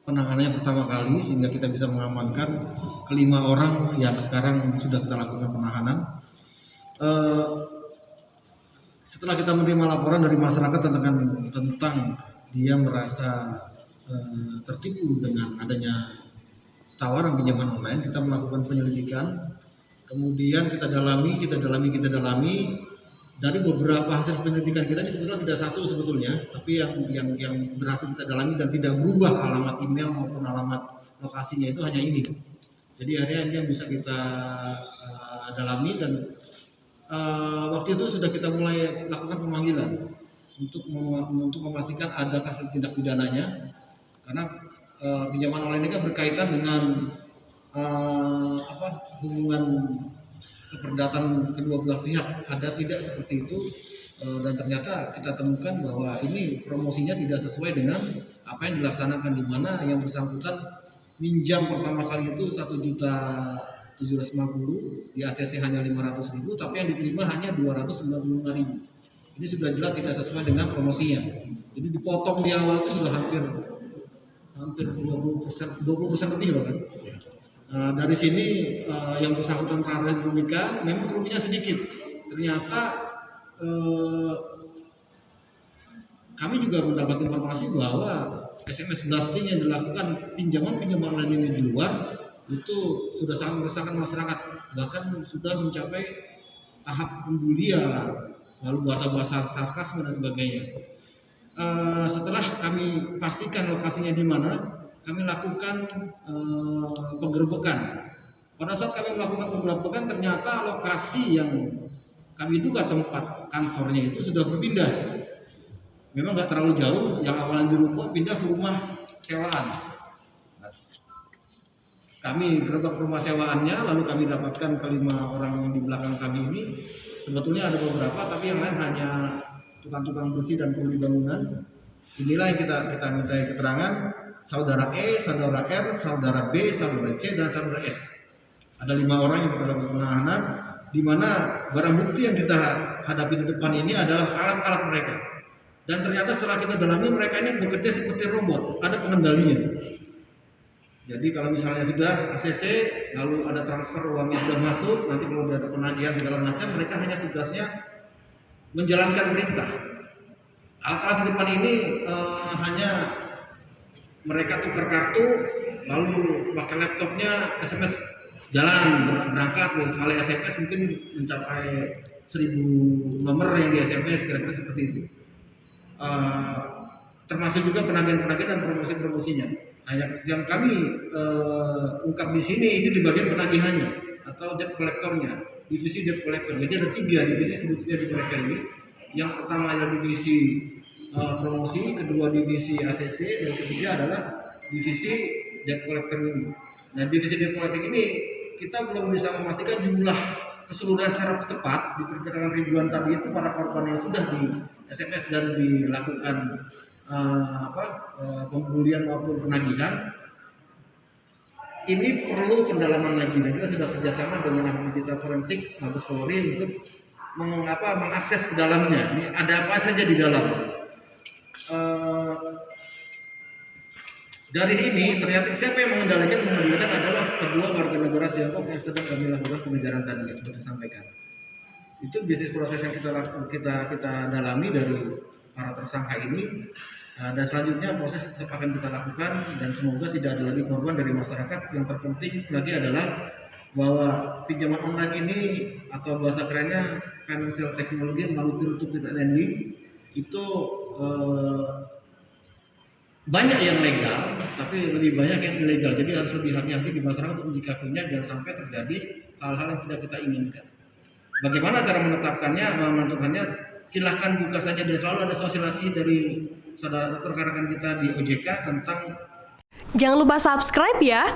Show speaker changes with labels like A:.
A: Penanganannya pertama kali sehingga kita bisa mengamankan kelima orang yang sekarang sudah kita lakukan penahanan. Setelah kita menerima laporan dari masyarakat tentang dia merasa tertipu dengan adanya tawaran pinjaman online, kita melakukan penyelidikan, kemudian kita dalami. Dari beberapa hasil penyelidikan kita ini kebetulan tidak satu sebetulnya, tapi yang berhasil kita dalami dan tidak berubah alamat email maupun alamat lokasinya itu hanya ini. Jadi akhirnya ini yang bisa kita dalami dan waktu itu sudah kita mulai lakukan pemanggilan untuk memastikan adakah tindak pidananya, karena pinjaman online ini kan berkaitan dengan hubungan keperdatan kedua belah pihak, ada tidak seperti itu, dan ternyata kita temukan bahwa ini promosinya tidak sesuai dengan apa yang dilaksanakan, di mana yang bersangkutan minjam pertama kali itu 1.750.000, di ACC hanya 500.000, tapi yang diterima hanya 295.000. Ini sudah jelas tidak sesuai dengan promosinya. Jadi dipotong di awal itu sudah hampir 20% lebih loh kan. Dari sini yang bersangkutan terhadap rupiah memang rupiahnya sedikit. Ternyata kami juga mendapat informasi bahwa SMS blasting yang dilakukan pinjaman online ini di luar itu sudah sangat meresahkan masyarakat, bahkan sudah mencapai tahap pembulian, lalu bahasa-bahasa sarkasme dan sebagainya. Setelah kami pastikan lokasinya di mana, kami lakukan penggerbekan. Pada saat kami melakukan penggerbekan, ternyata lokasi yang kami duga tempat kantornya itu sudah berpindah. Memang nggak terlalu jauh, yang awalnya di ruko pindah ke rumah sewaan. Kami gerebek rumah sewaannya, lalu kami dapatkan kelima orang yang di belakang kami ini. Sebetulnya ada beberapa, tapi yang lain hanya tukang-tukang bersih dan kuli bangunan. Inilah yang kita minta keterangan. Saudara E, saudara R, saudara B, saudara C, dan saudara S. Ada 5 orang yang kita lakukan penahanan, di mana barang bukti yang kita hadapi di depan ini adalah alat-alat mereka. Dan ternyata setelah kita dalami, mereka ini bekerja seperti robot, ada pengendalinya. Jadi kalau misalnya sudah ACC, lalu ada transfer uangnya sudah masuk, nanti kalau ada penagihan segala macam, mereka hanya tugasnya menjalankan perintah. Alat-alat di depan ini hanya mereka tukar kartu, lalu pakai laptopnya SMS jalan berangkat, sekali SMS mungkin mencapai 1000 nomor yang di SMS, kira-kira seperti itu. Termasuk juga penagihan-penagihan dan promosi-promosinya. Yang kami ungkap di sini ini di bagian penagihannya atau debt collectornya, divisi debt collector. Jadi ada 3 divisi sebetulnya di mereka ini. Yang pertama adalah divisi promosi, kedua divisi ACC, dan ketiga adalah divisi debt collector ini. Nah, divisi debt collector ini kita belum bisa memastikan jumlah keseluruhan secara tepat, diperkirakan ribuan tadi itu para korban yang sudah di SMS dan dilakukan pembulian maupun penagihan. Ini perlu pendalaman lagi, dan kita sudah kerjasama dengan ahli digital forensik Mabes Polri untuk mengakses ke dalamnya. Ini ada apa saja di dalam. Dari ini ternyata siapa yang mengendalikan adalah kedua warga negara Tiongkok yang sedang kami lakukan pengejaran tadi, seperti disampaikan. Itu bisnis proses yang kita dalami dari para tersangka ini. Dan selanjutnya proses tetap akan kita lakukan dan semoga tidak ada lagi korban dari masyarakat. Yang terpenting lagi adalah bahwa pinjaman online ini atau bahasa kerennya financial technology melalui peer-to-peer lending itu banyak yang legal, tapi lebih banyak yang ilegal. Jadi harus lebih hati-hati di masyarakat untuk menyikapinya, jangan sampai terjadi hal-hal yang tidak kita inginkan. Bagaimana cara menentukannya? Silahkan buka saja, dan selalu ada sosialisasi dari saudara rekan-rekan kita di OJK tentang.
B: Jangan lupa subscribe ya.